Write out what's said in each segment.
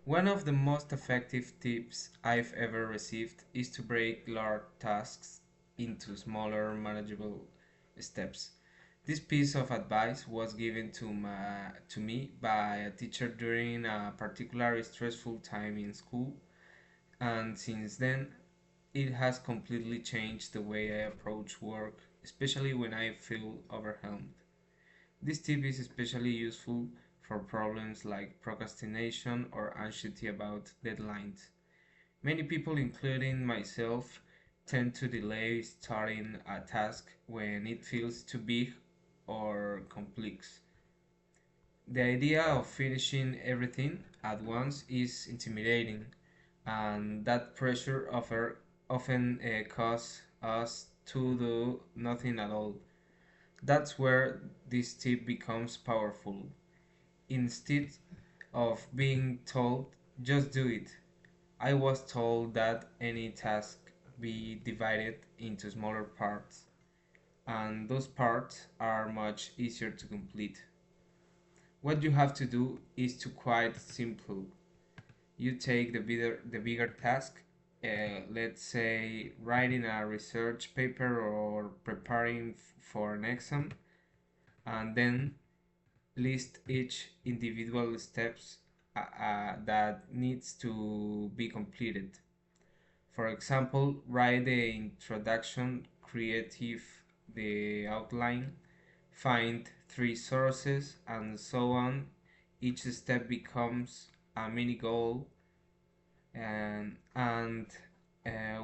One of the most effective tips I've ever received is to break large tasks into smaller, manageable steps. This piece of advice was given to me by a teacher during a particularly stressful time in school, and since then, it has completely changed the way I approach work, especially when I feel overwhelmed. This tip is especially useful for problems like procrastination or anxiety about deadlines. Many people, including myself, tend to delay starting a task when it feels too big or complex. The idea of finishing everything at once is intimidating, and that pressure often causes us to do nothing at all. That's where this tip becomes powerful. Instead of being told, just do it, I was told that any task be divided into smaller parts, and those parts are much easier to complete. What you have to do is to quite simple. You take the bigger task, let's say writing a research paper or preparing for an exam, and then list each individual steps that needs to be completed. For example, write the introduction, creative the outline, find three sources, and so on. Each step becomes a mini goal, and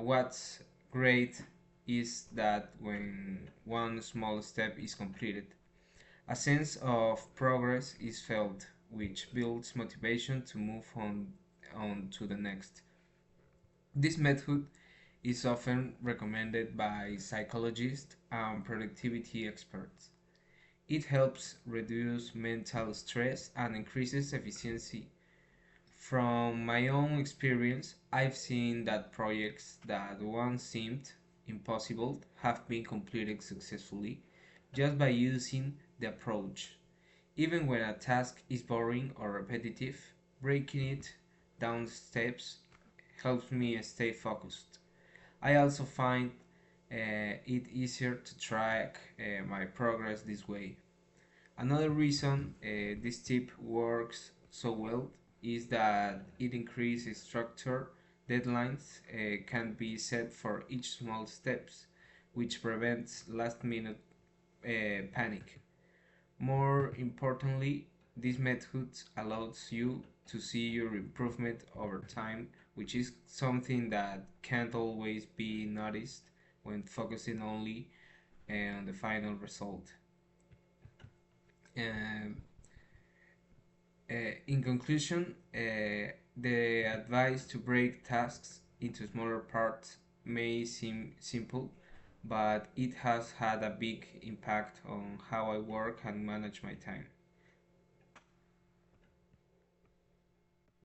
what's great is that when one small step is completed, a sense of progress is felt, which builds motivation to move on to the next. This method is often recommended by psychologists and productivity experts. It helps reduce mental stress and increases efficiency. From my own experience, I've seen that projects that once seemed impossible have been completed successfully just by using the approach. Even when a task is boring or repetitive, breaking it down steps helps me stay focused. I also find it easier to track my progress this way. Another reason this tip works so well is that it increases structure. Deadlines can be set for each small steps, which prevents last minute panic. More importantly, this method allows you to see your improvement over time, which is something that can't always be noticed when focusing only on the final result. Um, in conclusion, the advice to break tasks into smaller parts may seem simple, but it has had a big impact on how I work and manage my time.